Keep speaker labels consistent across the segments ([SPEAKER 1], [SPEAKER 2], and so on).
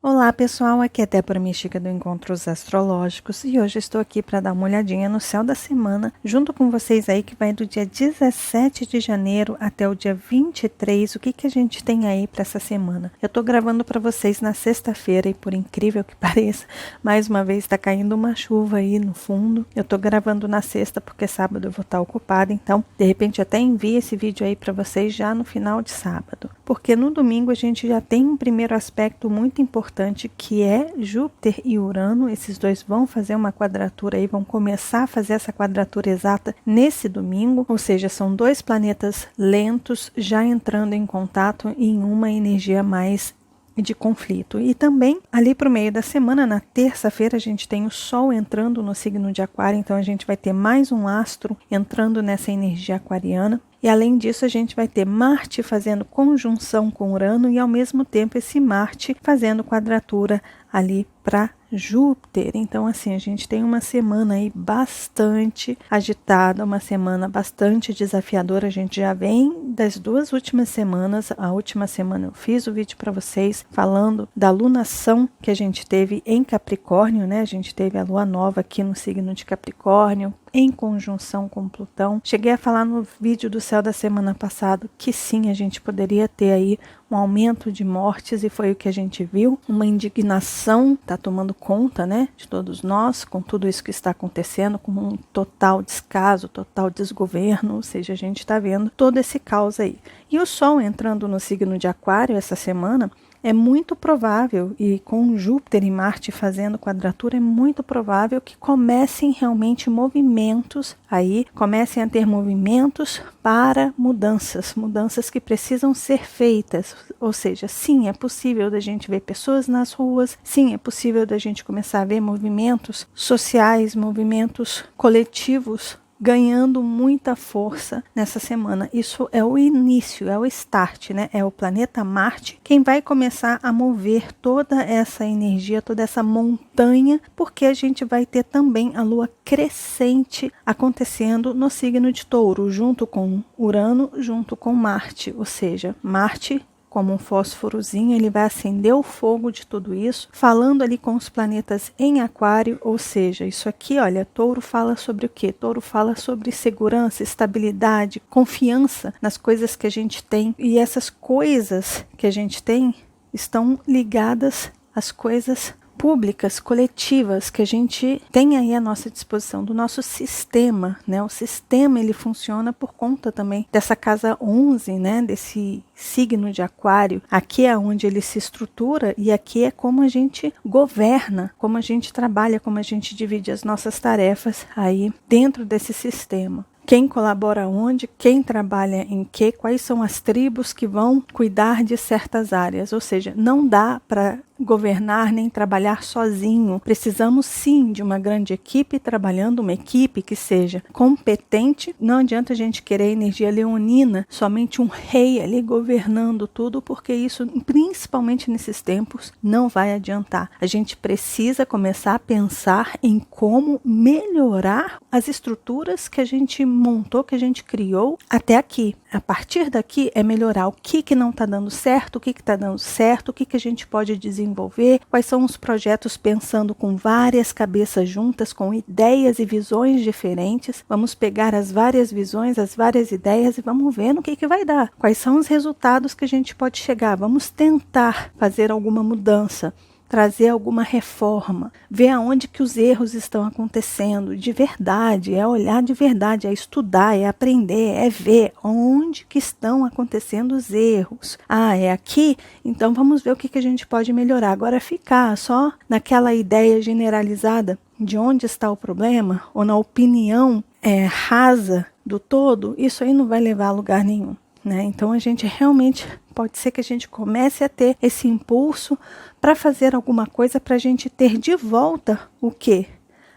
[SPEAKER 1] Olá pessoal, aqui é Débora Mística do Encontros Astrológicos e hoje estou aqui para dar uma olhadinha no céu da semana junto com vocês aí que vai do dia 17 de janeiro até o dia 23, o que a gente tem aí para essa semana. Eu estou gravando para vocês na sexta-feira e por incrível que pareça, mais uma vez está caindo uma chuva aí no fundo. Eu estou gravando na sexta porque sábado eu vou estar ocupada, então de repente eu até envio esse vídeo aí para vocês já no final de sábado, porque no domingo a gente já tem um primeiro aspecto muito importante que é Júpiter e Urano. Esses dois vão fazer uma quadratura aí, vão começar a fazer essa quadratura exata nesse domingo, ou seja, são dois planetas lentos já entrando em contato em uma energia mais de conflito. E também ali para o meio da semana, na terça-feira, a gente tem o Sol entrando no signo de Aquário, então a gente vai ter mais um astro entrando nessa energia aquariana. E além disso, a gente vai ter Marte fazendo conjunção com Urano e ao mesmo tempo esse Marte fazendo quadratura ali para Júpiter. Então assim, a gente tem uma semana aí bastante agitada, uma semana bastante desafiadora. A gente já vem das duas últimas semanas. A última semana eu fiz o vídeo para vocês falando da lunação que a gente teve em Capricórnio, né? A gente teve a lua nova aqui no signo de Capricórnio, em conjunção com Plutão. Cheguei a falar no vídeo do céu da semana passada que sim, a gente poderia ter aí um aumento de mortes e foi o que a gente viu. Uma indignação está tomando conta, né, de todos nós com tudo isso que está acontecendo, com um total descaso, total desgoverno, ou seja, a gente está vendo todo esse caos aí. E o Sol entrando no signo de Aquário essa semana, é muito provável, e com Júpiter e Marte fazendo quadratura, é muito provável que comecem realmente movimentos aí, comecem a ter movimentos para mudanças que precisam ser feitas. Ou seja, sim, é possível da gente ver pessoas nas ruas, sim, é possível da gente começar a ver movimentos sociais, movimentos coletivos ganhando muita força nessa semana. Isso é o início, é o start, né? É o planeta Marte quem vai começar a mover toda essa energia, toda essa montanha, porque a gente vai ter também a lua crescente acontecendo no signo de Touro, junto com Urano, junto com Marte, ou seja, Marte como um fósforozinho, ele vai acender o fogo de tudo isso, falando ali com os planetas em Aquário, ou seja, isso aqui, olha, Touro fala sobre o quê? Touro fala sobre segurança, estabilidade, confiança nas coisas que a gente tem, e essas coisas que a gente tem estão ligadas às coisas públicas, coletivas, que a gente tem aí à nossa disposição, do nosso sistema, né? O sistema, ele funciona por conta também dessa casa 11, né? Desse signo de Aquário. Aqui é onde ele se estrutura e aqui é como a gente governa, como a gente trabalha, como a gente divide as nossas tarefas aí dentro desse sistema. Quem colabora onde, quem trabalha em quê, quais são as tribos que vão cuidar de certas áreas. Ou seja, não dá para governar nem trabalhar sozinho. Precisamos sim de uma grande equipe trabalhando, uma equipe que seja competente. Não adianta a gente querer energia leonina, somente um rei ali governando tudo, porque isso, principalmente nesses tempos, não vai adiantar. A gente precisa começar a pensar em como melhorar as estruturas que a gente montou, que a gente criou até aqui. A partir daqui é melhorar o que não está dando certo, o que está dando certo, o que a gente pode desenvolver, quais são os projetos pensando com várias cabeças juntas, com ideias e visões diferentes. Vamos pegar as várias visões, as várias ideias e vamos ver no que vai dar. Quais são os resultados que a gente pode chegar. Vamos tentar fazer alguma mudança, trazer alguma reforma, ver aonde que os erros estão acontecendo de verdade, é olhar de verdade, é estudar, é aprender, é ver onde que estão acontecendo os erros. Ah, é aqui? Então vamos ver o que a gente pode melhorar. Agora ficar só naquela ideia generalizada de onde está o problema, ou na opinião rasa do todo, isso aí não vai levar a lugar nenhum. Né? Então a gente realmente pode ser que a gente comece a ter esse impulso para fazer alguma coisa para a gente ter de volta o quê?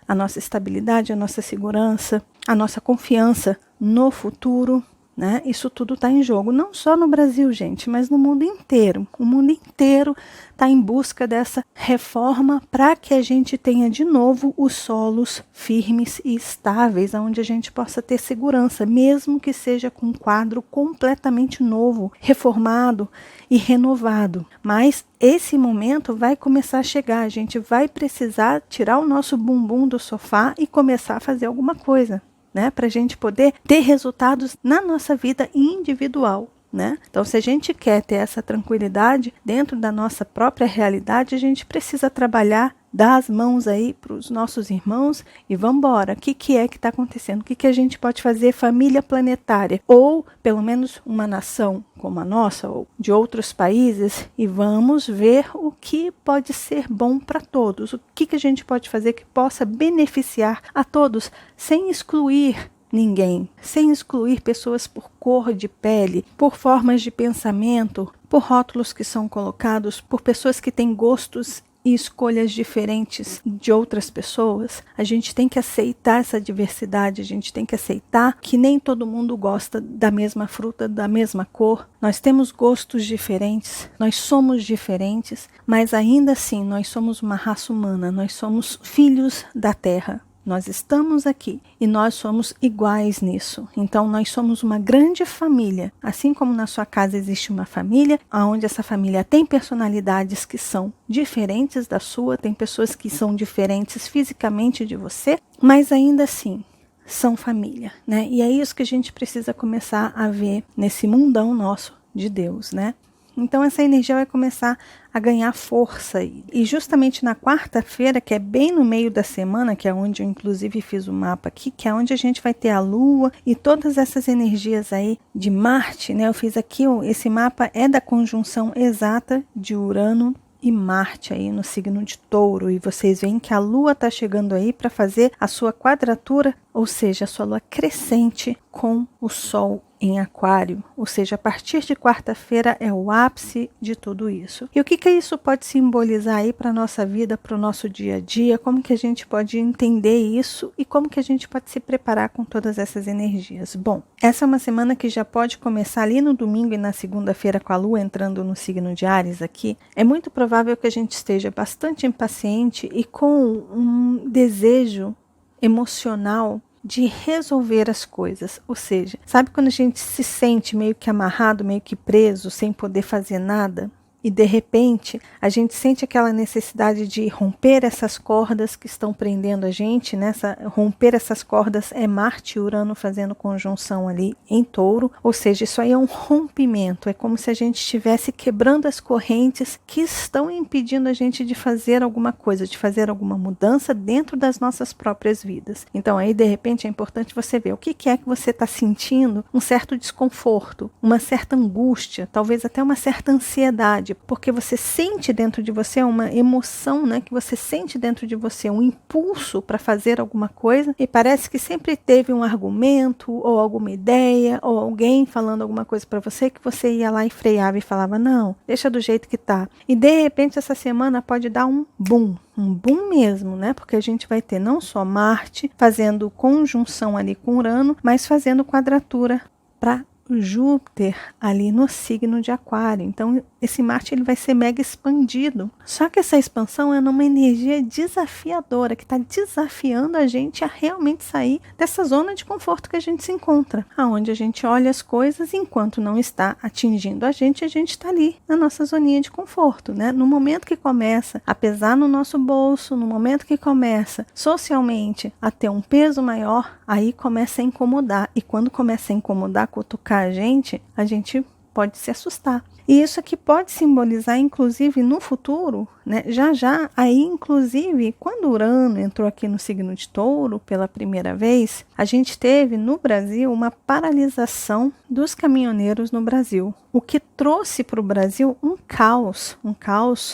[SPEAKER 1] A nossa estabilidade, a nossa segurança, a nossa confiança no futuro, né? Isso tudo está em jogo, não só no Brasil, gente, mas no mundo inteiro. O mundo inteiro está em busca dessa reforma para que a gente tenha de novo os solos firmes e estáveis, onde a gente possa ter segurança, mesmo que seja com um quadro completamente novo, reformado e renovado. Mas esse momento vai começar a chegar, a gente vai precisar tirar o nosso bumbum do sofá e começar a fazer alguma coisa, né, para a gente poder ter resultados na nossa vida individual, né? Então, se a gente quer ter essa tranquilidade dentro da nossa própria realidade, a gente precisa trabalhar, dar as mãos aí para os nossos irmãos e vamos embora. O que é que está acontecendo? O que a gente pode fazer, família planetária, ou pelo menos uma nação como a nossa, ou de outros países, e vamos ver o que pode ser bom para todos, o que a gente pode fazer que possa beneficiar a todos, sem excluir ninguém, sem excluir pessoas por cor de pele, por formas de pensamento, por rótulos que são colocados, por pessoas que têm gostos e escolhas diferentes de outras pessoas. A gente tem que aceitar essa diversidade, a gente tem que aceitar que nem todo mundo gosta da mesma fruta, da mesma cor. Nós temos gostos diferentes, nós somos diferentes, mas ainda assim nós somos uma raça humana, nós somos filhos da Terra. Nós estamos aqui e nós somos iguais nisso. Então, nós somos uma grande família. Assim como na sua casa existe uma família, onde essa família tem personalidades que são diferentes da sua, tem pessoas que são diferentes fisicamente de você, mas ainda assim são família, né? E é isso que a gente precisa começar a ver nesse mundão nosso de Deus, né? Então essa energia vai começar a ganhar força. E justamente na quarta-feira, que é bem no meio da semana, que é onde eu inclusive fiz o mapa aqui, que é onde a gente vai ter a Lua e todas essas energias aí de Marte, né? Eu fiz aqui, esse mapa é da conjunção exata de Urano e Marte aí no signo de Touro. E vocês veem que a Lua está chegando aí para fazer a sua quadratura, ou seja, a sua Lua crescente com o Sol em Aquário, ou seja, a partir de quarta-feira é o ápice de tudo isso. E o que isso pode simbolizar aí para a nossa vida, para o nosso dia a dia, como que a gente pode entender isso e como que a gente pode se preparar com todas essas energias? Bom, essa é uma semana que já pode começar ali no domingo e na segunda-feira com a Lua entrando no signo de Áries aqui. É muito provável que a gente esteja bastante impaciente e com um desejo emocional de resolver as coisas, ou seja, sabe quando a gente se sente meio que amarrado, meio que preso, sem poder fazer nada? E de repente a gente sente aquela necessidade de romper essas cordas que estão prendendo a gente, né? Romper essas cordas é Marte e Urano fazendo conjunção ali em Touro, ou seja, isso aí é um rompimento, é como se a gente estivesse quebrando as correntes que estão impedindo a gente de fazer alguma coisa, de fazer alguma mudança dentro das nossas próprias vidas. Então aí de repente é importante você ver o que é que você está sentindo, um certo desconforto, uma certa angústia, talvez até uma certa ansiedade, porque você sente dentro de você uma emoção, né, que você sente dentro de você um impulso para fazer alguma coisa e parece que sempre teve um argumento ou alguma ideia ou alguém falando alguma coisa para você que você ia lá e freava e falava, não, deixa do jeito que tá. E de repente essa semana pode dar um boom mesmo, né? Porque a gente vai ter não só Marte fazendo conjunção ali com Urano, mas fazendo quadratura para Júpiter ali no signo de Aquário. Então esse Marte ele vai ser mega expandido. Só que essa expansão é numa energia desafiadora, que está desafiando a gente a realmente sair dessa zona de conforto que a gente se encontra, aonde a gente olha as coisas e enquanto não está atingindo a gente está ali na nossa zoninha de conforto, né? No momento que começa a pesar no nosso bolso, no momento que começa socialmente a ter um peso maior, aí começa a incomodar. E quando começa a incomodar, cutucar a gente pode se assustar. E isso aqui pode simbolizar, inclusive, no futuro, né? Já, aí, inclusive, quando Urano entrou aqui no signo de Touro pela primeira vez, a gente teve no Brasil uma paralisação dos caminhoneiros no Brasil, o que trouxe para o Brasil um caos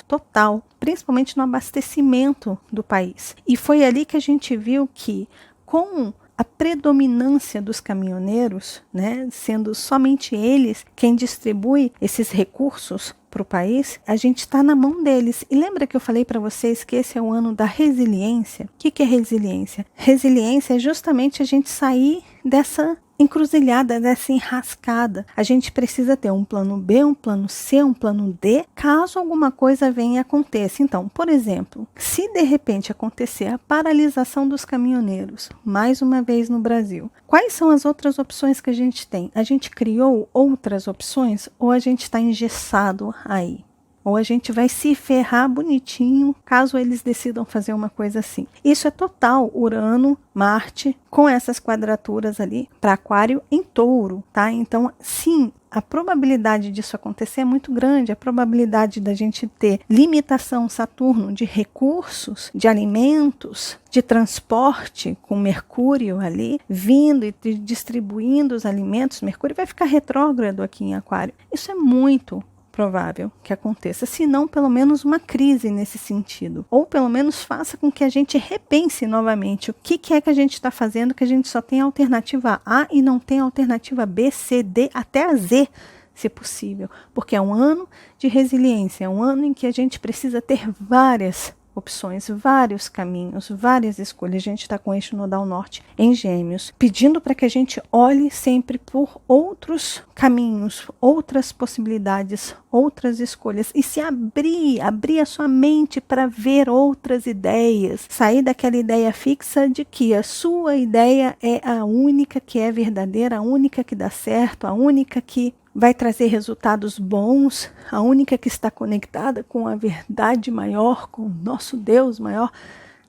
[SPEAKER 1] total, principalmente no abastecimento do país. E foi ali que a gente viu que, com a predominância dos caminhoneiros, né, sendo somente eles quem distribui esses recursos para o país, a gente está na mão deles. E lembra que eu falei para vocês que esse é o ano da resiliência? O que é resiliência? Resiliência é justamente a gente sair dessa encruzilhada, dessa enrascada. A gente precisa ter um plano B, um plano C, um plano D, caso alguma coisa venha e aconteça. Então, por exemplo, se de repente acontecer a paralisação dos caminhoneiros, mais uma vez no Brasil, quais são as outras opções que a gente tem? A gente criou outras opções ou a gente está engessado aí? Ou a gente vai se ferrar bonitinho caso eles decidam fazer uma coisa assim. Isso é total Urano, Marte, com essas quadraturas ali para Aquário em Touro, tá? Então, sim, a probabilidade disso acontecer é muito grande. A probabilidade da gente ter limitação, Saturno, de recursos, de alimentos, de transporte com Mercúrio ali, vindo e distribuindo os alimentos. Mercúrio vai ficar retrógrado aqui em Aquário. Isso é muito provável que aconteça, se não pelo menos uma crise nesse sentido, ou pelo menos faça com que a gente repense novamente o que é que a gente está fazendo, que a gente só tem a alternativa A e não tem a alternativa B, C, D, até a Z, se possível, porque é um ano de resiliência, é um ano em que a gente precisa ter várias opções, vários caminhos, várias escolhas. A gente está com o eixo nodal norte em Gêmeos, pedindo para que a gente olhe sempre por outros caminhos, outras possibilidades, outras escolhas e se abrir a sua mente para ver outras ideias, sair daquela ideia fixa de que a sua ideia é a única que é verdadeira, a única que dá certo, a única que vai trazer resultados bons, a única que está conectada com a verdade maior, com o nosso Deus maior.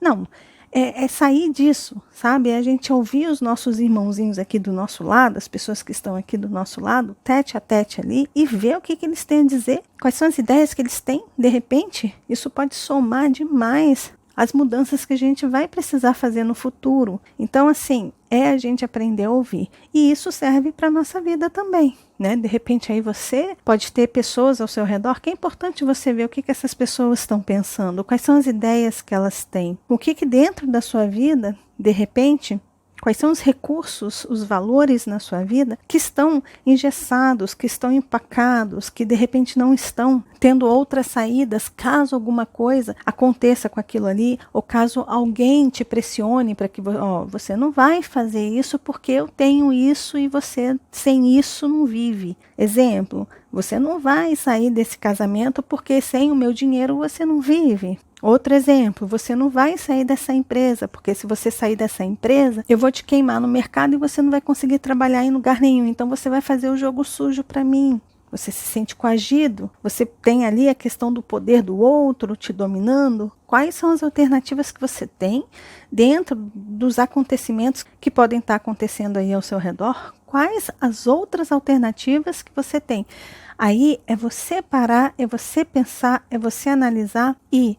[SPEAKER 1] Não, é sair disso, sabe? É a gente ouvir os nossos irmãozinhos aqui do nosso lado, as pessoas que estão aqui do nosso lado, tete a tete ali, e ver o que eles têm a dizer, quais são as ideias que eles têm. De repente, isso pode somar demais as mudanças que a gente vai precisar fazer no futuro. Então, assim, é a gente aprender a ouvir. E isso serve para a nossa vida também, né? De repente, aí você pode ter pessoas ao seu redor que é importante você ver o que essas pessoas estão pensando, quais são as ideias que elas têm, o que dentro da sua vida, de repente, quais são os recursos, os valores na sua vida que estão engessados, que estão empacados, que de repente não estão tendo outras saídas caso alguma coisa aconteça com aquilo ali, ou caso alguém te pressione para que você não vai fazer isso porque eu tenho isso e você sem isso não vive. Exemplo, você não vai sair desse casamento porque sem o meu dinheiro você não vive. Outro exemplo, você não vai sair dessa empresa, porque se você sair dessa empresa, eu vou te queimar no mercado e você não vai conseguir trabalhar em lugar nenhum. Então você vai fazer o jogo sujo para mim. Você se sente coagido, você tem ali a questão do poder do outro te dominando. Quais são as alternativas que você tem dentro dos acontecimentos que podem estar acontecendo aí ao seu redor? Quais as outras alternativas que você tem? Aí é você parar, é você pensar, é você analisar e,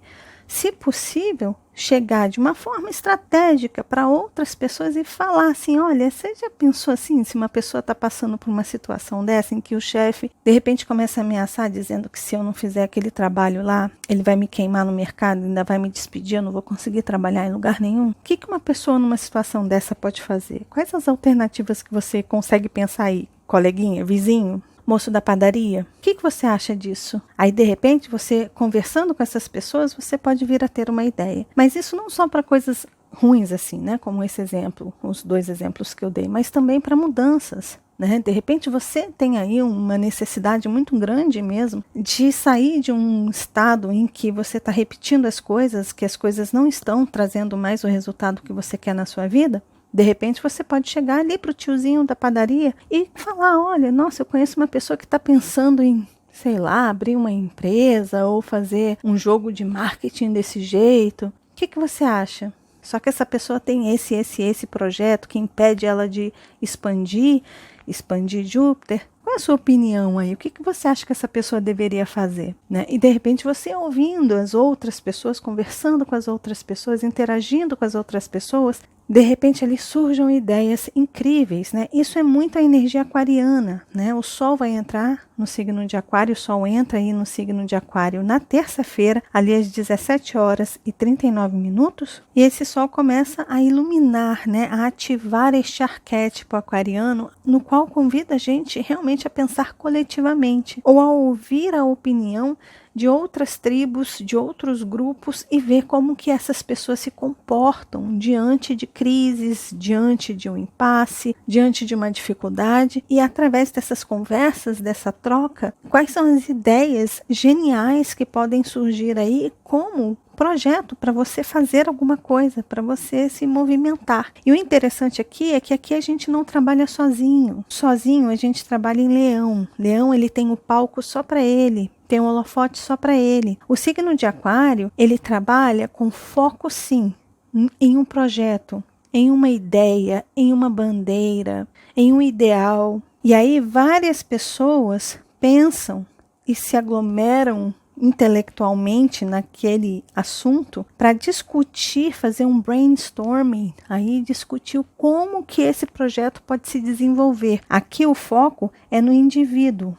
[SPEAKER 1] se possível, chegar de uma forma estratégica para outras pessoas e falar assim, olha, você já pensou assim, se uma pessoa está passando por uma situação dessa em que o chefe de repente começa a ameaçar dizendo que se eu não fizer aquele trabalho lá, ele vai me queimar no mercado, ainda vai me despedir, eu não vou conseguir trabalhar em lugar nenhum? O que uma pessoa numa situação dessa pode fazer? Quais as alternativas que você consegue pensar aí, coleguinha, vizinho? Moço da padaria, o que você acha disso? Aí, de repente, você conversando com essas pessoas, você pode vir a ter uma ideia. Mas isso não só para coisas ruins assim, né? Como esse exemplo, os dois exemplos que eu dei, mas também para mudanças, né? De repente, você tem aí uma necessidade muito grande mesmo de sair de um estado em que você está repetindo as coisas, que as coisas não estão trazendo mais o resultado que você quer na sua vida. De repente você pode chegar ali para o tiozinho da padaria e falar, olha, nossa, eu conheço uma pessoa que está pensando em, sei lá, abrir uma empresa ou fazer um jogo de marketing desse jeito. O que você acha? Só que essa pessoa tem esse projeto que impede ela de expandir Júpiter. Qual é a sua opinião aí? O que você acha que essa pessoa deveria fazer? Né? E de repente você ouvindo as outras pessoas, conversando com as outras pessoas, interagindo com as outras pessoas, de repente ali surjam ideias incríveis, né? Isso é muito a energia aquariana, né? O Sol vai entrar no signo de Aquário, o Sol entra aí no signo de Aquário na terça-feira, ali às 17h39, e esse Sol começa a iluminar, né? A ativar este arquétipo aquariano, no qual convida a gente realmente a pensar coletivamente, ou a ouvir a opinião de outras tribos, de outros grupos e ver como que essas pessoas se comportam diante de crises, diante de um impasse, diante de uma dificuldade, e através dessas conversas, dessa troca, quais são as ideias geniais que podem surgir aí como projeto para você fazer alguma coisa, para você se movimentar. E o interessante aqui é que aqui a gente não trabalha sozinho. Sozinho a gente trabalha em Leão. Leão, ele tem o palco só para ele, tem um holofote só para ele. O signo de Aquário, ele trabalha com foco sim, em um projeto, em uma ideia, em uma bandeira, em um ideal. E aí várias pessoas pensam e se aglomeram intelectualmente naquele assunto para discutir, fazer um brainstorming, aí discutir como que esse projeto pode se desenvolver. Aqui o foco é no indivíduo.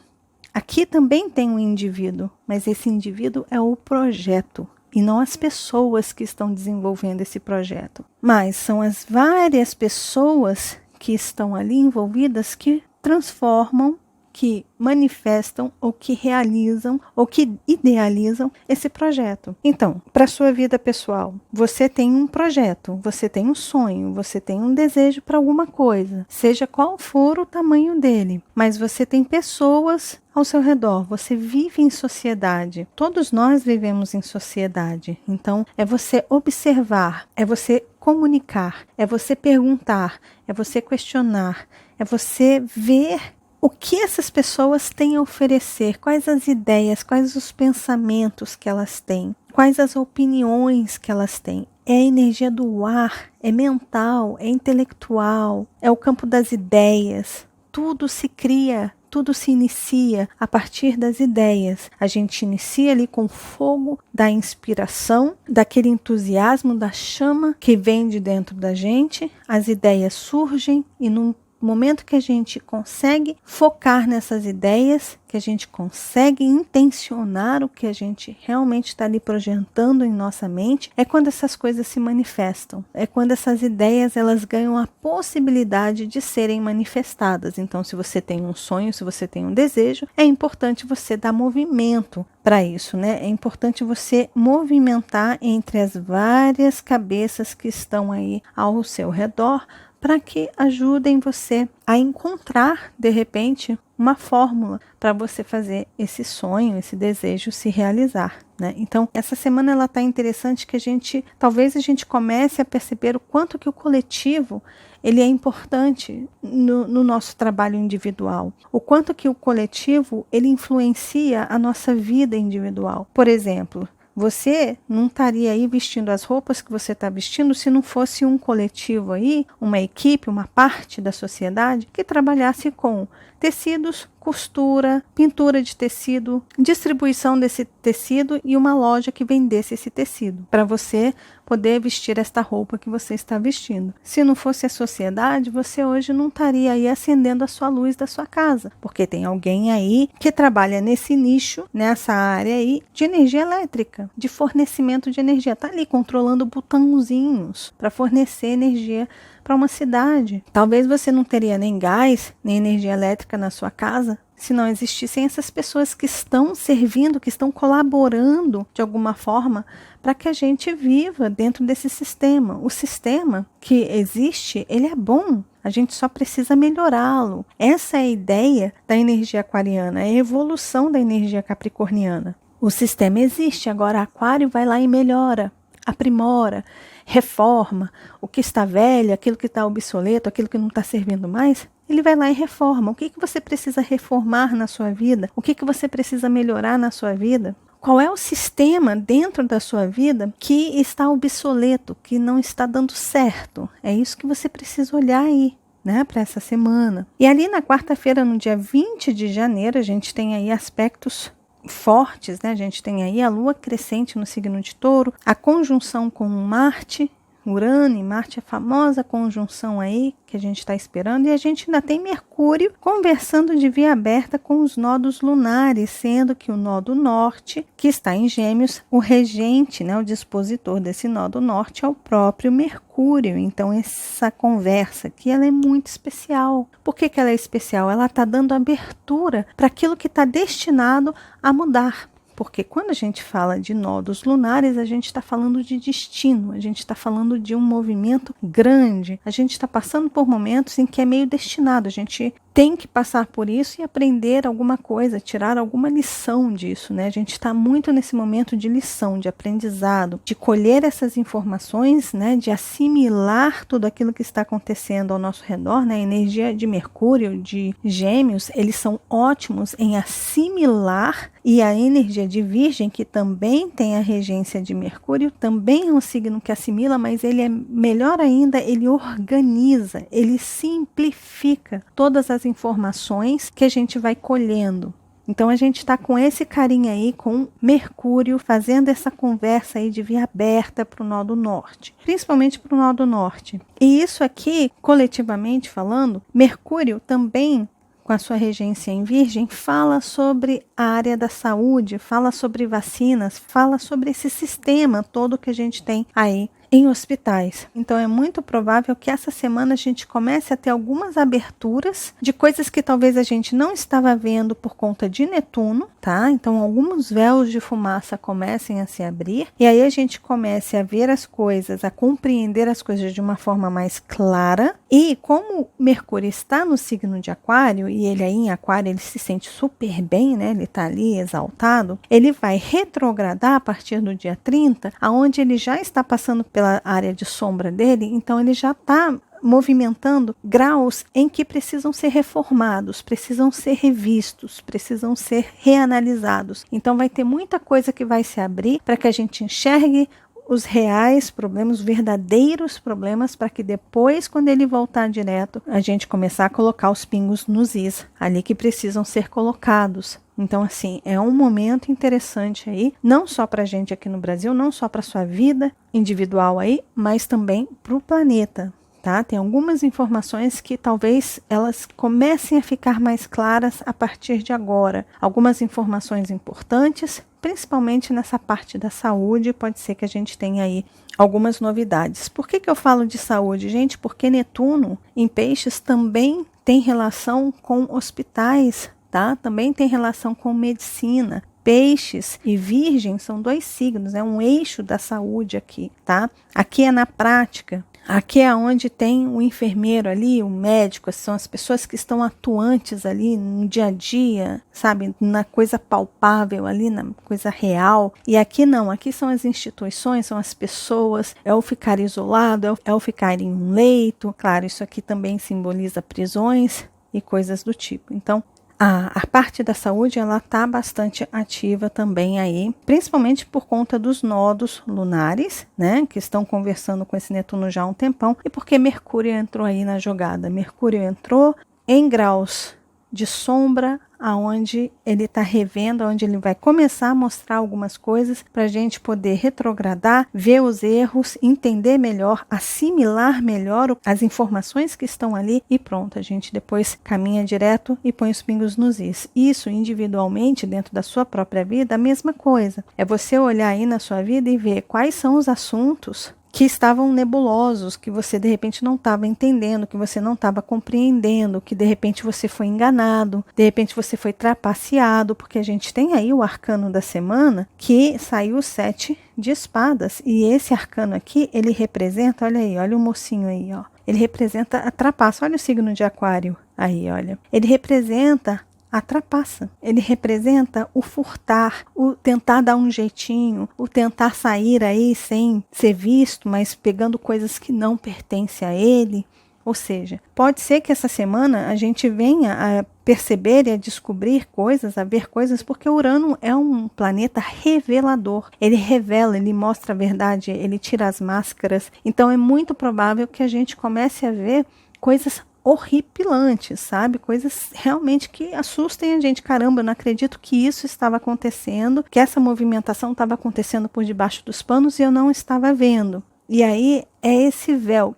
[SPEAKER 1] Aqui também tem um indivíduo, mas esse indivíduo é o projeto e não as pessoas que estão desenvolvendo esse projeto. Mas são as várias pessoas que estão ali envolvidas que transformam, que manifestam ou que realizam ou que idealizam esse projeto. Então, para a sua vida pessoal, você tem um projeto, você tem um sonho, você tem um desejo para alguma coisa, seja qual for o tamanho dele, mas você tem pessoas ao seu redor, você vive em sociedade. Todos nós vivemos em sociedade. Então, é você observar, é você comunicar, é você perguntar, é você questionar, é você ver o que essas pessoas têm a oferecer, quais as ideias, quais os pensamentos que elas têm, quais as opiniões que elas têm. É a energia do ar, é mental, é intelectual, é o campo das ideias. Tudo se cria, tudo se inicia a partir das ideias. A gente inicia ali com o fogo da inspiração, daquele entusiasmo, da chama que vem de dentro da gente. As ideias surgem e no momento que a gente consegue focar nessas ideias, que a gente consegue intencionar o que a gente realmente está ali projetando em nossa mente, é quando essas coisas se manifestam. É quando essas ideias elas ganham a possibilidade de serem manifestadas. Então, se você tem um sonho, se você tem um desejo, é importante você dar movimento para isso, né? É importante você movimentar entre as várias cabeças que estão aí ao seu redor, para que ajudem você a encontrar, de repente, uma fórmula para você fazer esse sonho, esse desejo se realizar, né? Então, essa semana ela está interessante que talvez a gente comece a perceber o quanto que o coletivo ele é importante no nosso trabalho individual. O quanto que o coletivo ele influencia a nossa vida individual. Por exemplo, você não estaria aí vestindo as roupas que você está vestindo se não fosse um coletivo aí, uma equipe, uma parte da sociedade que trabalhasse com tecidos, costura, pintura de tecido, distribuição desse tecido e uma loja que vendesse esse tecido para você poder vestir esta roupa que você está vestindo. Se não fosse a sociedade, você hoje não estaria aí acendendo a sua luz da sua casa, porque tem alguém aí que trabalha nesse nicho, nessa área aí de energia elétrica, de fornecimento de energia. Está ali controlando botãozinhos para fornecer energia para uma cidade. Talvez você não teria nem gás, nem energia elétrica na sua casa, se não existissem essas pessoas que estão servindo, que estão colaborando de alguma forma para que a gente viva dentro desse sistema. O sistema que existe, ele é bom. A gente só precisa melhorá-lo. Essa é a ideia da energia aquariana, é a evolução da energia capricorniana. O sistema existe, agora Aquário vai lá e melhora, aprimora, reforma o que está velho, aquilo que está obsoleto, aquilo que não está servindo mais. Ele vai lá e reforma. O que você precisa reformar na sua vida? O que você precisa melhorar na sua vida? Qual é o sistema dentro da sua vida que está obsoleto, que não está dando certo? É isso que você precisa olhar aí, né, para essa semana. E ali na quarta-feira, no dia 20 de janeiro, a gente tem aí aspectos fortes, né? A gente tem aí a lua crescente no signo de Touro, a conjunção com Marte, Urano e Marte, a famosa conjunção aí que a gente está esperando, e a gente ainda tem Mercúrio conversando de via aberta com os nodos lunares, sendo que o nodo norte, que está em Gêmeos, o regente, né, o dispositor desse nodo norte é o próprio Mercúrio. Então essa conversa aqui ela é muito especial. Por que ela é especial? Ela está dando abertura para aquilo que está destinado a mudar, Porque quando a gente fala de nodos lunares, a gente está falando de destino, a gente está falando de um movimento grande, a gente está passando por momentos em que é meio destinado, a gente tem que passar por isso e aprender alguma coisa, tirar alguma lição disso, né? A gente está muito nesse momento de lição, de aprendizado, de colher essas informações, né? De assimilar tudo aquilo que está acontecendo ao nosso redor, né? A energia de Mercúrio, de Gêmeos, eles são ótimos em assimilar, e a energia de Virgem, que também tem a regência de Mercúrio, também é um signo que assimila, mas ele é melhor ainda, ele organiza, ele simplifica todas as informações que a gente vai colhendo. Então a gente está com esse carinho aí, com Mercúrio, fazendo essa conversa aí de via aberta para o Nó do Norte, principalmente para o Nó do Norte. E isso aqui, coletivamente falando, Mercúrio também, com a sua regência em Virgem, fala sobre a área da saúde, fala sobre vacinas, fala sobre esse sistema todo que a gente tem aí em hospitais. Então é muito provável que essa semana a gente comece a ter algumas aberturas de coisas que talvez a gente não estava vendo por conta de Netuno, tá? Então alguns véus de fumaça comecem a se abrir e aí a gente comece a ver as coisas, a compreender as coisas de uma forma mais clara. E como Mercúrio está no signo de Aquário, e ele aí em Aquário ele se sente super bem, né? Ele está ali exaltado, ele vai retrogradar a partir do dia 30, aonde ele já está passando pela área de sombra dele, então ele já está movimentando graus em que precisam ser reformados, precisam ser revistos, precisam ser reanalisados. Então vai ter muita coisa que vai se abrir para que a gente enxergue os reais problemas, os verdadeiros problemas, para que depois, quando ele voltar direto, a gente começar a colocar os pingos nos is, ali que precisam ser colocados. Então, assim, é um momento interessante aí, não só para a gente aqui no Brasil, não só para a sua vida individual aí, mas também para o planeta. Tá? Tem algumas informações que talvez elas comecem a ficar mais claras a partir de agora. Algumas informações importantes, principalmente nessa parte da saúde, pode ser que a gente tenha aí algumas novidades. Por que eu falo de saúde, gente? Porque Netuno em Peixes também tem relação com hospitais, tá? Também tem relação com medicina. Peixes e Virgem são 2 signos, é um eixo da saúde aqui, tá? Aqui é na prática. Aqui é onde tem o enfermeiro ali, o médico, são as pessoas que estão atuantes ali no dia a dia, sabe, na coisa palpável ali, na coisa real. E aqui não, aqui são as instituições, são as pessoas, é o ficar isolado, é o ficar em um leito. Claro, isso aqui também simboliza prisões e coisas do tipo. Então, a parte da saúde, ela está bastante ativa também aí, principalmente por conta dos nodos lunares, né, que estão conversando com esse Netuno já há um tempão, e porque Mercúrio entrou aí na jogada. Mercúrio entrou em graus de sombra, aonde ele está revendo, onde ele vai começar a mostrar algumas coisas para a gente poder retrogradar, ver os erros, entender melhor, assimilar melhor as informações que estão ali e pronto, a gente depois caminha direto e põe os pingos nos is. Isso individualmente, dentro da sua própria vida, a mesma coisa. É você olhar aí na sua vida e ver quais são os assuntos que estavam nebulosos, que você de repente não estava entendendo, que você não estava compreendendo, que de repente você foi enganado, de repente você foi trapaceado, porque a gente tem aí o arcano da semana que saiu o 7 de espadas, e esse arcano aqui, ele representa, olha aí, olha o mocinho aí, ó, ele representa a trapaça, olha o signo de Aquário aí, olha, ele representa a trapaça. Ele representa o furtar, o tentar dar um jeitinho, o tentar sair aí sem ser visto, mas pegando coisas que não pertencem a ele. Ou seja, pode ser que essa semana a gente venha a perceber e a descobrir coisas, a ver coisas, porque Urano é um planeta revelador. Ele revela, ele mostra a verdade, ele tira as máscaras. Então é muito provável que a gente comece a ver coisas horripilantes, sabe? Coisas realmente que assustem a gente. Caramba, eu não acredito que isso estava acontecendo, que essa movimentação estava acontecendo por debaixo dos panos e eu não estava vendo. E aí é esse véu,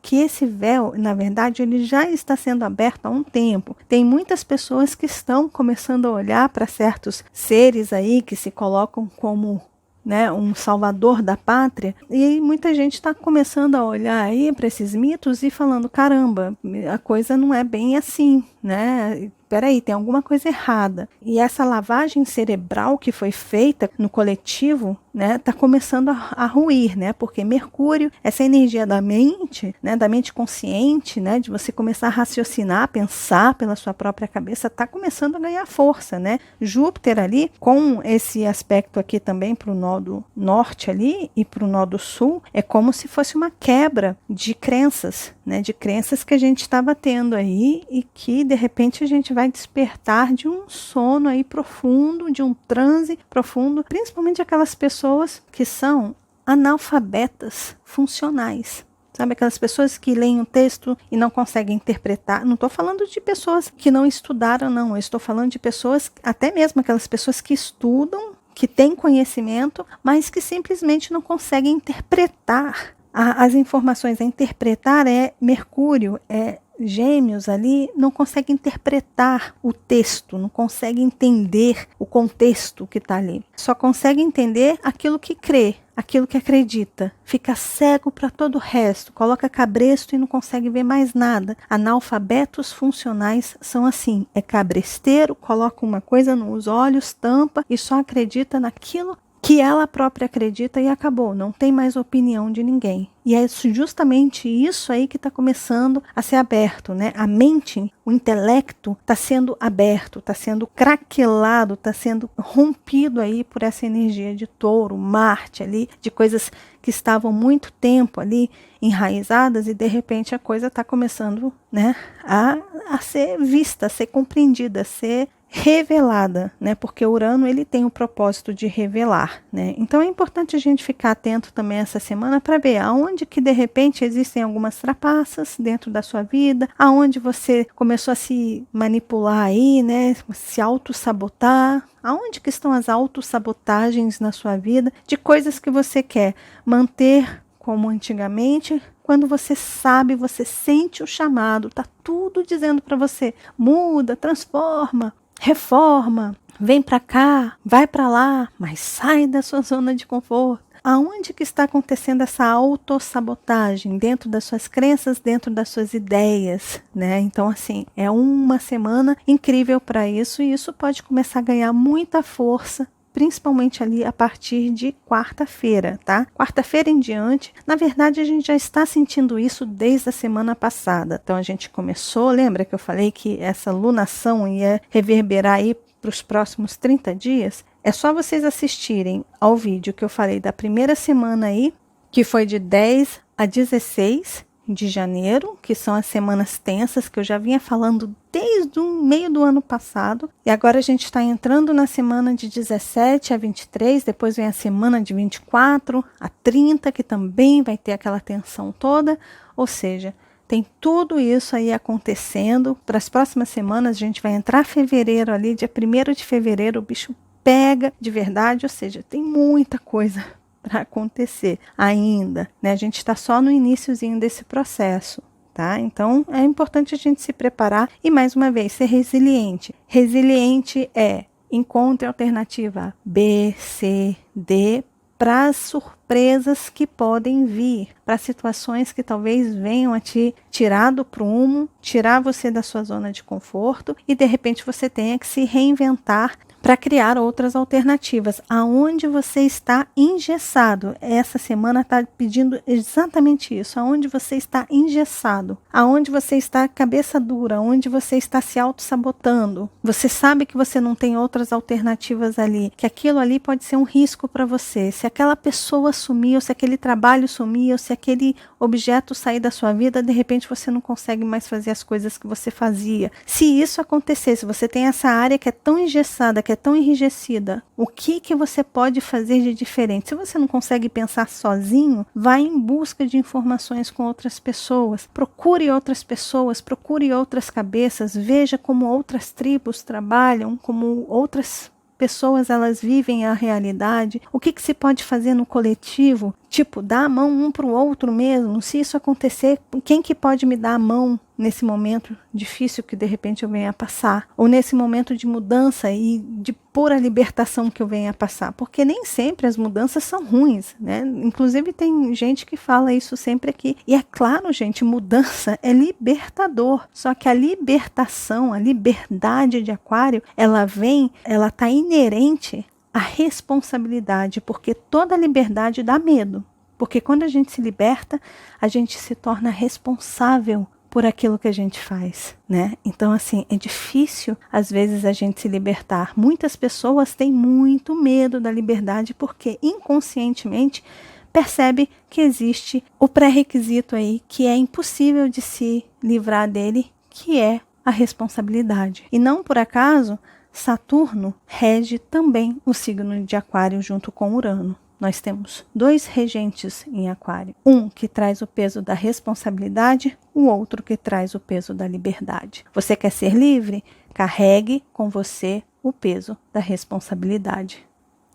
[SPEAKER 1] na verdade, ele já está sendo aberto há um tempo. Tem muitas pessoas que estão começando a olhar para certos seres aí que se colocam como, né, um salvador da pátria, e muita gente está começando a olhar aí para esses mitos e falando, caramba, a coisa não é bem assim, né? peraí, tem alguma coisa errada. E essa lavagem cerebral que foi feita no coletivo, né, tá começando a ruir, né, porque Mercúrio, essa energia da mente, né, da mente consciente, né, de você começar a raciocinar, pensar pela sua própria cabeça, tá começando a ganhar força, né. Júpiter ali, com esse aspecto aqui também para o nodo norte ali e para o nodo sul, é como se fosse uma quebra de crenças, né, de crenças que a gente estava tendo aí e que de repente a gente vai despertar de um sono aí profundo, de um transe profundo, principalmente aquelas pessoas que são analfabetas funcionais. Sabe, aquelas pessoas que leem um texto e não conseguem interpretar. Não estou falando de pessoas que não estudaram, não. Eu estou falando de pessoas, até mesmo aquelas pessoas que estudam, que têm conhecimento, mas que simplesmente não conseguem interpretar as informações. A interpretar é Mercúrio, é Gêmeos ali, não consegue interpretar o texto, não consegue entender o contexto que está ali. Só consegue entender aquilo que crê, aquilo que acredita. Fica cego para todo o resto, coloca cabresto e não consegue ver mais nada. Analfabetos funcionais são assim, é cabresteiro, coloca uma coisa nos olhos, tampa e só acredita naquilo que ela própria acredita e acabou, não tem mais opinião de ninguém. E é justamente isso aí que está começando a ser aberto, né? A mente, o intelecto está sendo aberto, está sendo craquelado, está sendo rompido aí por essa energia de Touro, Marte ali, de coisas que estavam muito tempo ali enraizadas e de repente a coisa está começando, né, a ser vista, a ser compreendida, a ser revelada, né? Porque Urano ele tem o propósito de revelar, né? Então é importante a gente ficar atento também essa semana para ver aonde que de repente existem algumas trapaças dentro da sua vida, aonde você começou a se manipular aí, né? Se auto-sabotar, aonde que estão as auto-sabotagens na sua vida de coisas que você quer manter como antigamente. Quando você sabe, você sente o chamado, tá tudo dizendo para você, muda, transforma, reforma, vem para cá, vai para lá, mas sai da sua zona de conforto. Aonde que está acontecendo essa autossabotagem? Dentro das suas crenças, dentro das suas ideias, né? Então, assim, é uma semana incrível para isso e isso pode começar a ganhar muita força, principalmente ali a partir de quarta-feira, tá? Quarta-feira em diante, na verdade a gente já está sentindo isso desde a semana passada. Então a gente começou, lembra que eu falei que essa lunação ia reverberar aí para os próximos 30 dias? É só vocês assistirem ao vídeo que eu falei da primeira semana aí, que foi de 10 a 16 de janeiro, que são as semanas tensas que eu já vinha falando desde o meio do ano passado. E agora a gente está entrando na semana de 17 a 23, depois vem a semana de 24 a 30, que também vai ter aquela tensão toda. Ou seja, tem tudo isso aí acontecendo. Para as próximas semanas a gente vai entrar fevereiro ali, dia 1º de fevereiro, o bicho pega de verdade, ou seja, tem muita coisa para acontecer ainda, né? A gente está só no iniciozinho desse processo, tá? Então é importante a gente se preparar e mais uma vez ser resiliente. Resiliente é encontre alternativa B, C, D para as surpresas que podem vir, para situações que talvez venham a te tirar do prumo, tirar você da sua zona de conforto e de repente você tenha que se reinventar para criar outras alternativas. Aonde você está engessado? Essa semana está pedindo exatamente isso. Aonde você está engessado? Aonde você está cabeça dura? Aonde você está se auto-sabotando? Você sabe que você não tem outras alternativas ali, que aquilo ali pode ser um risco para você. Se aquela pessoa sumir, ou se aquele trabalho sumir, ou se aquele objeto sair da sua vida, de repente você não consegue mais fazer as coisas que você fazia. Se isso acontecer, se você tem essa área que é tão engessada, que é tão enrijecida, o que você pode fazer de diferente? Se você não consegue pensar sozinho, vá em busca de informações com outras pessoas. Procure outras pessoas, procure outras cabeças, veja como outras tribos trabalham, como outras pessoas elas vivem a realidade, o que se pode fazer no coletivo Tipo, dar a mão um para o outro mesmo. Se isso acontecer, quem que pode me dar a mão nesse momento difícil que de repente eu venha a passar? Ou nesse momento de mudança e de pura libertação que eu venha a passar? Porque nem sempre as mudanças são ruins, né? Inclusive tem gente que fala isso sempre aqui. E é claro, gente, mudança é libertador. Só que a libertação, a liberdade de Aquário, ela está inerente a responsabilidade, porque toda liberdade dá medo. Porque quando a gente se liberta, a gente se torna responsável por aquilo que a gente faz, né? Então, assim, é difícil, às vezes, a gente se libertar. Muitas pessoas têm muito medo da liberdade porque, inconscientemente, percebe que existe o pré-requisito aí, que é impossível de se livrar dele, que é a responsabilidade. E não por acaso, Saturno rege também o signo de Aquário junto com Urano. Nós temos 2 regentes em Aquário. Um que traz o peso da responsabilidade, o outro que traz o peso da liberdade. Você quer ser livre? Carregue com você o peso da responsabilidade,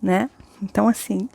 [SPEAKER 1] né? Então, assim,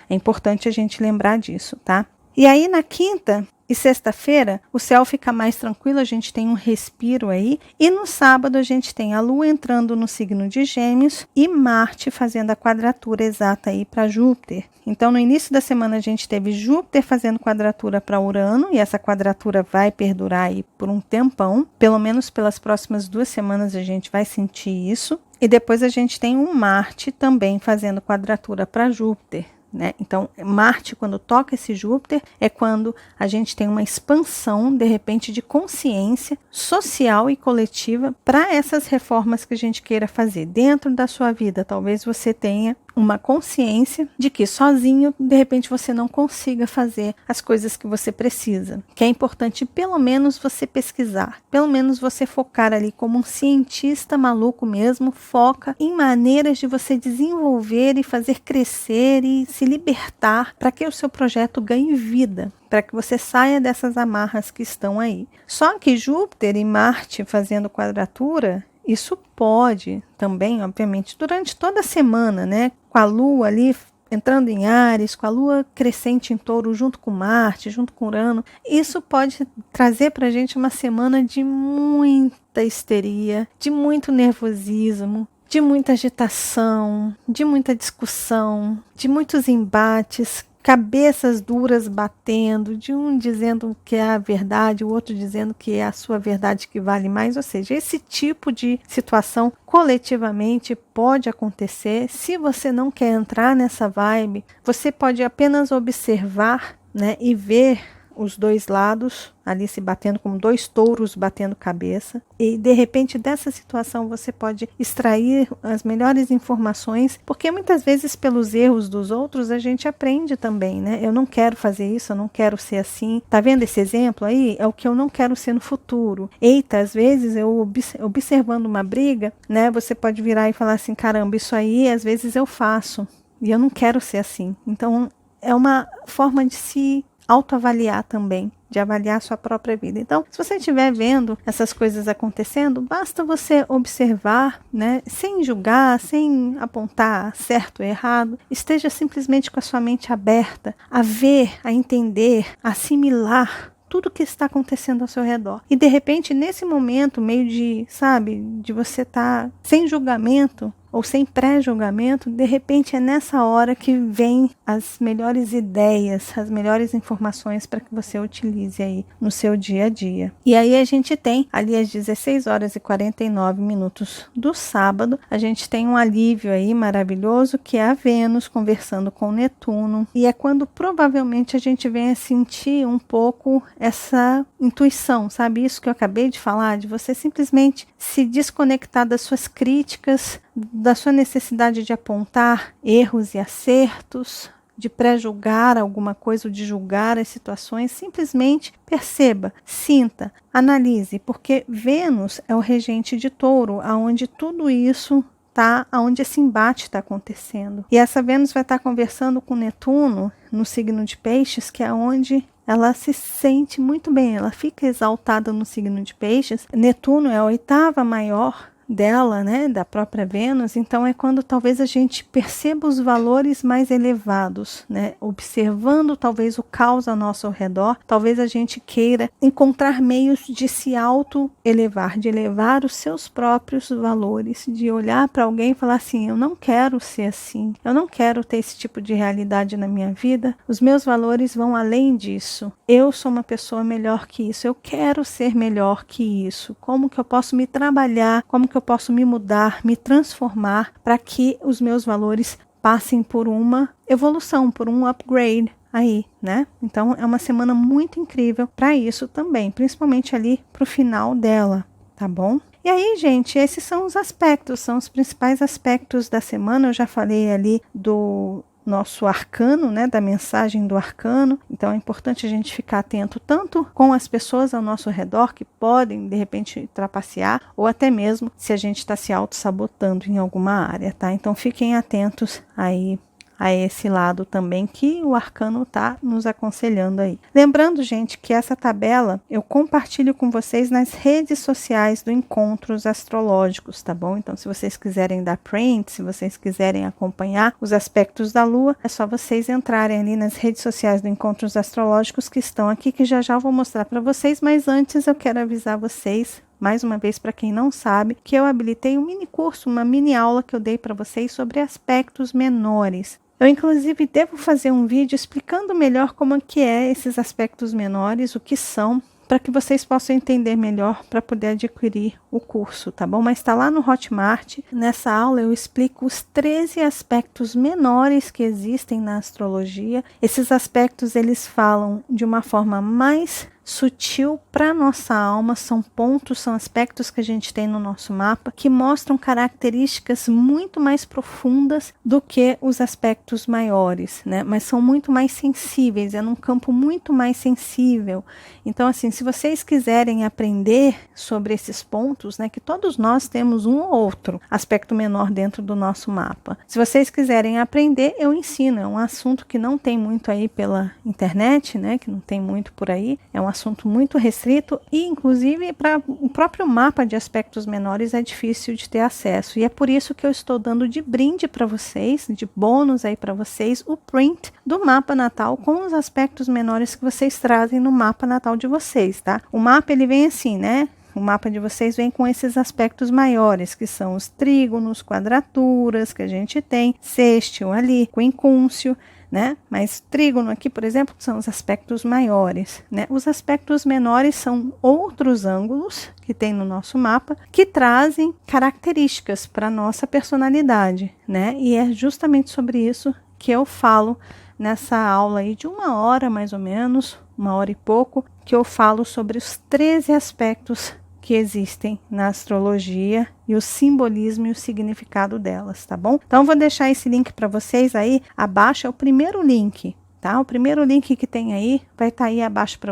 [SPEAKER 1] é importante a gente lembrar disso, tá? E aí, na quinta e sexta-feira, o céu fica mais tranquilo, a gente tem um respiro aí. E no sábado, a gente tem a Lua entrando no signo de Gêmeos e Marte fazendo a quadratura exata aí para Júpiter. Então, no início da semana, a gente teve Júpiter fazendo quadratura para Urano, e essa quadratura vai perdurar aí por um tempão. Pelo menos pelas próximas 2 semanas a gente vai sentir isso. E depois a gente tem um Marte também fazendo quadratura para Júpiter, né? Então, Marte, quando toca esse Júpiter, é quando a gente tem uma expansão, de repente, de consciência social e coletiva para essas reformas que a gente queira fazer dentro da sua vida. Talvez você tenha uma consciência de que sozinho, de repente, você não consiga fazer as coisas que você precisa. Que é importante, pelo menos, você pesquisar. Pelo menos você focar ali como um cientista maluco mesmo, foca em maneiras de você desenvolver e fazer crescer e se libertar para que o seu projeto ganhe vida, para que você saia dessas amarras que estão aí. Só que Júpiter e Marte fazendo quadratura, isso pode também, obviamente, durante toda a semana, né? Com a Lua ali entrando em Áries, com a Lua crescente em Touro junto com Marte, junto com Urano, isso pode trazer para a gente uma semana de muita histeria, de muito nervosismo, de muita agitação, de muita discussão, de muitos embates, cabeças duras batendo, de um dizendo que é a verdade, o outro dizendo que é a sua verdade que vale mais. Ou seja, esse tipo de situação coletivamente pode acontecer. Se você não quer entrar nessa vibe, você pode apenas observar, né, e ver os 2 lados ali se batendo, como 2 touros batendo cabeça, e de repente dessa situação você pode extrair as melhores informações, porque muitas vezes pelos erros dos outros a gente aprende também, né? Eu não quero fazer isso, eu não quero ser assim. Tá vendo esse exemplo aí? É o que eu não quero ser no futuro. Eita, às vezes eu observando uma briga, né? Você pode virar e falar assim, caramba, isso aí às vezes eu faço e eu não quero ser assim. Então é uma forma de se autoavaliar também, de avaliar a sua própria vida. Então, se você estiver vendo essas coisas acontecendo, basta você observar, né, sem julgar, sem apontar certo ou errado, esteja simplesmente com a sua mente aberta a ver, a entender, a assimilar tudo que está acontecendo ao seu redor. E de repente, nesse momento, meio de, sabe, de você estar sem julgamento, ou sem pré-julgamento, de repente é nessa hora que vem as melhores ideias, as melhores informações para que você utilize aí no seu dia a dia. E aí a gente tem, ali às 16 horas e 49 minutos do sábado, a gente tem um alívio aí maravilhoso, que é a Vênus conversando com Netuno, e é quando provavelmente a gente vem a sentir um pouco essa intuição, sabe? Isso que eu acabei de falar, de você simplesmente se desconectar das suas críticas, da sua necessidade de apontar erros e acertos, de pré-julgar alguma coisa ou de julgar as situações. Simplesmente perceba, sinta, analise, porque Vênus é o regente de Touro, aonde tudo isso está, aonde esse embate está acontecendo. E essa Vênus vai estar conversando com Netuno no signo de Peixes, que é onde ela se sente muito bem, ela fica exaltada no signo de Peixes. Netuno é a 8ª maior dela, né, da própria Vênus, então é quando talvez a gente perceba os valores mais elevados, né, observando talvez o caos ao nosso redor, talvez a gente queira encontrar meios de se auto-elevar, de elevar os seus próprios valores, de olhar para alguém e falar assim, eu não quero ser assim, eu não quero ter esse tipo de realidade na minha vida, os meus valores vão além disso, eu sou uma pessoa melhor que isso, eu quero ser melhor que isso, como que eu posso me trabalhar, como que eu posso me mudar, me transformar para que os meus valores passem por uma evolução, por um upgrade aí, né? Então é uma semana muito incrível para isso também, principalmente ali para o final dela, tá bom? E aí, gente, esses são os aspectos, são os principais aspectos da semana. Eu já falei ali do nosso arcano, né, da mensagem do arcano, então é importante a gente ficar atento tanto com as pessoas ao nosso redor que podem de repente trapacear ou até mesmo se a gente está se auto-sabotando em alguma área, tá? Então fiquem atentos aí a esse lado também que o arcano está nos aconselhando aí. Lembrando, gente, que essa tabela eu compartilho com vocês nas redes sociais do Encontros Astrológicos, tá bom? Então, se vocês quiserem dar print, se vocês quiserem acompanhar os aspectos da Lua, é só vocês entrarem ali nas redes sociais do Encontros Astrológicos que estão aqui, que já já eu vou mostrar para vocês, mas antes eu quero avisar vocês, mais uma vez, para quem não sabe, que eu habilitei um mini curso, uma mini aula que eu dei para vocês sobre aspectos menores. Eu, inclusive, devo fazer um vídeo explicando melhor como que é esses aspectos menores, o que são, para que vocês possam entender melhor para poder adquirir o curso, tá bom? Mas está lá no Hotmart. Nessa aula eu explico os 13 aspectos menores que existem na astrologia. Esses aspectos, eles falam de uma forma mais sutil para nossa alma, são pontos, são aspectos que a gente tem no nosso mapa que mostram características muito mais profundas do que os aspectos maiores, né? Mas são muito mais sensíveis, é num campo muito mais sensível. Então, assim, se vocês quiserem aprender sobre esses pontos, né, que todos nós temos um ou outro aspecto menor dentro do nosso mapa. Se vocês quiserem aprender, eu ensino, é um assunto que não tem muito aí pela internet, né, que não tem muito por aí, é um assunto muito restrito e, inclusive, para o próprio mapa de aspectos menores é difícil de ter acesso. E é por isso que eu estou dando de brinde para vocês, de bônus aí para vocês, o print do mapa natal com os aspectos menores que vocês trazem no mapa natal de vocês, tá? O mapa, ele vem assim, né? O mapa de vocês vem com esses aspectos maiores, que são os trígonos, quadraturas que a gente tem, sextil ali, quincúncio, né? Mas trígono aqui, por exemplo, são os aspectos maiores, né? Os aspectos menores são outros ângulos que tem no nosso mapa que trazem características para a nossa personalidade, né? E é justamente sobre isso que eu falo nessa aula aí de 1 hora mais ou menos, 1 hora e pouco, que eu falo sobre os 13 aspectos que existem na astrologia e o simbolismo e o significado delas, tá bom? Então, vou deixar esse link para vocês aí, abaixo é o primeiro link, tá? O primeiro link que tem aí, vai estar aí abaixo para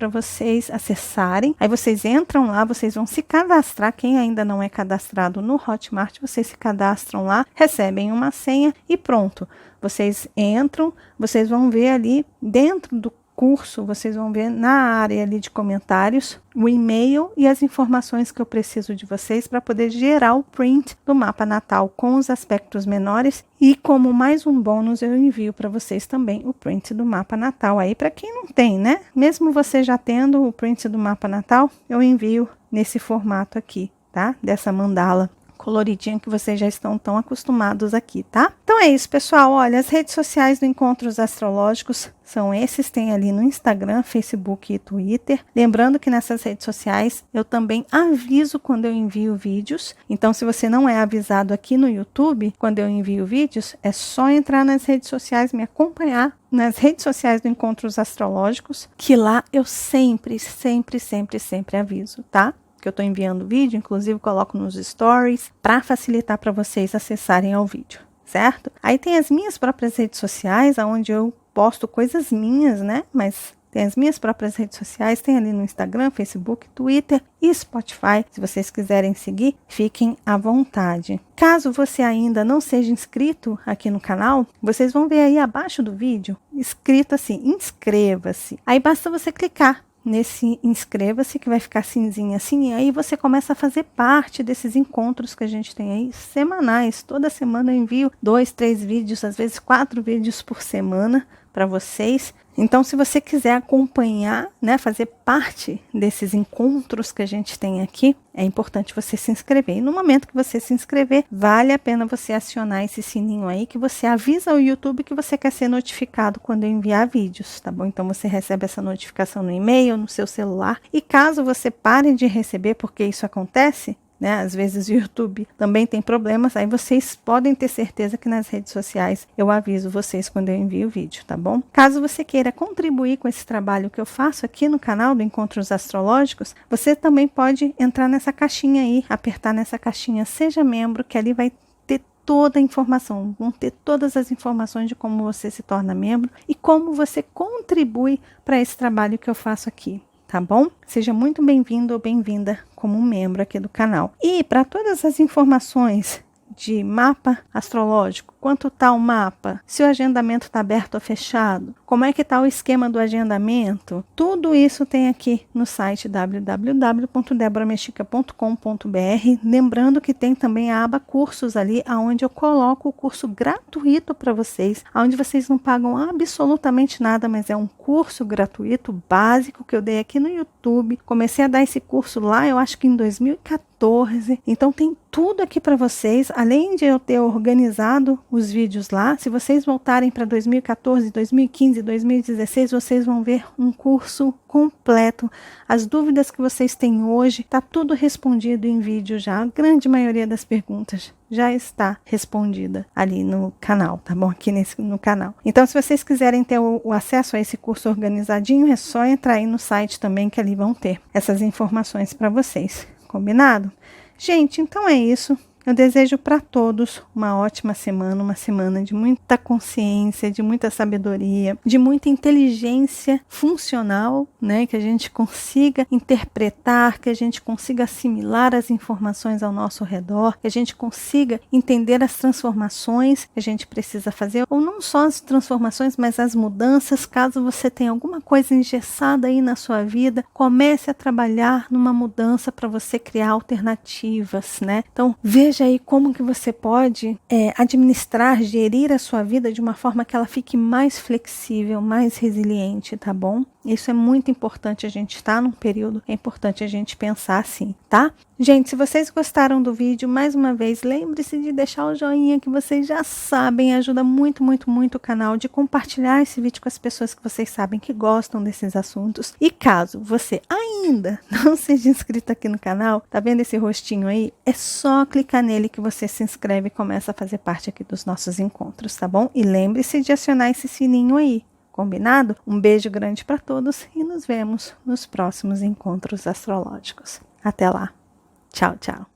[SPEAKER 1] vocês acessarem. Aí vocês entram lá, vocês vão se cadastrar, quem ainda não é cadastrado no Hotmart, vocês se cadastram lá, recebem uma senha e pronto. Vocês entram, vocês vão ver ali dentro do curso, vocês vão ver na área ali de comentários o e-mail e as informações que eu preciso de vocês para poder gerar o print do mapa natal com os aspectos menores e como mais um bônus eu envio para vocês também o print do mapa natal aí para quem não tem, né? Mesmo você já tendo o print do mapa natal, eu envio nesse formato aqui, tá? Dessa mandala coloridinha que vocês já estão tão acostumados aqui, tá? Então é isso, pessoal. Olha, as redes sociais do Encontros Astrológicos são esses, tem ali no Instagram, Facebook e Twitter. Lembrando que nessas redes sociais eu também aviso quando eu envio vídeos. Então, se você não é avisado aqui no YouTube, quando eu envio vídeos, é só entrar nas redes sociais, me acompanhar nas redes sociais do Encontros Astrológicos, que lá eu sempre aviso, tá? Que eu estou enviando vídeo, inclusive coloco nos stories para facilitar para vocês acessarem ao vídeo, certo? Aí tem as minhas próprias redes sociais, onde eu posto coisas minhas, né? Mas tem as minhas próprias redes sociais, tem ali no Instagram, Facebook, Twitter e Spotify. Se vocês quiserem seguir, fiquem à vontade. Caso você ainda não seja inscrito aqui no canal, vocês vão ver aí abaixo do vídeo, escrito assim, inscreva-se. Aí basta você clicar nesse inscreva-se, que vai ficar cinzinha assim, e aí você começa a fazer parte desses encontros que a gente tem aí semanais. Toda semana eu envio 2, 3 vídeos, às vezes 4 vídeos por semana para vocês. Então, se você quiser acompanhar, né, fazer parte desses encontros que a gente tem aqui, é importante você se inscrever. E no momento que você se inscrever, vale a pena você acionar esse sininho aí, que você avisa ao YouTube que você quer ser notificado quando eu enviar vídeos, tá bom? Então, você recebe essa notificação no e-mail, no seu celular. E caso você pare de receber, porque isso acontece, né? Às vezes o YouTube também tem problemas, aí vocês podem ter certeza que nas redes sociais eu aviso vocês quando eu envio o vídeo, tá bom? Caso você queira contribuir com esse trabalho que eu faço aqui no canal do Encontros Astrológicos, você também pode entrar nessa caixinha aí, apertar nessa caixinha Seja Membro, que ali vai ter toda a informação, vão ter todas as informações de como você se torna membro e como você contribui para esse trabalho que eu faço aqui. Tá bom? Seja muito bem-vindo ou bem-vinda como membro aqui do canal. E para todas as informações de mapa astrológico, quanto está o mapa, se o agendamento está aberto ou fechado, como é que está o esquema do agendamento, tudo isso tem aqui no site www.deboramexica.com.br. Lembrando que tem também a aba cursos ali, onde eu coloco o curso gratuito para vocês, onde vocês não pagam absolutamente nada, mas é um curso gratuito básico que eu dei aqui no YouTube. Comecei a dar esse curso lá, eu acho que em 2014. Então tem tudo aqui para vocês, além de eu ter organizado os vídeos lá. Se vocês voltarem para 2014, 2015, 2016, vocês vão ver um curso completo. As dúvidas que vocês têm hoje, está tudo respondido em vídeo já. A grande maioria das perguntas já está respondida ali no canal, tá bom? Aqui no canal. Então, se vocês quiserem ter o acesso a esse curso organizadinho, é só entrar aí no site também, que ali vão ter essas informações para vocês. Combinado? Gente, então é isso. Eu desejo para todos uma ótima semana, uma semana de muita consciência, de muita sabedoria, de muita inteligência funcional, né? Que a gente consiga interpretar, que a gente consiga assimilar as informações ao nosso redor, que a gente consiga entender as transformações que a gente precisa fazer, ou não só as transformações, mas as mudanças. Caso você tenha alguma coisa engessada aí na sua vida, comece a trabalhar numa mudança para você criar alternativas, né? Então, veja aí como que você pode administrar, gerir a sua vida de uma forma que ela fique mais flexível, mais resiliente, tá bom? Isso é muito importante, a gente está num período, é importante a gente pensar assim, tá? Gente, se vocês gostaram do vídeo, mais uma vez, lembre-se de deixar o joinha, que vocês já sabem, ajuda muito, muito, muito o canal, de compartilhar esse vídeo com as pessoas que vocês sabem que gostam desses assuntos. E caso você ainda não seja inscrito aqui no canal, tá vendo esse rostinho aí? É só clicar nele que você se inscreve e começa a fazer parte aqui dos nossos encontros, tá bom? E lembre-se de acionar esse sininho aí. Combinado? Um beijo grande para todos e nos vemos nos próximos encontros astrológicos. Até lá. Tchau, tchau.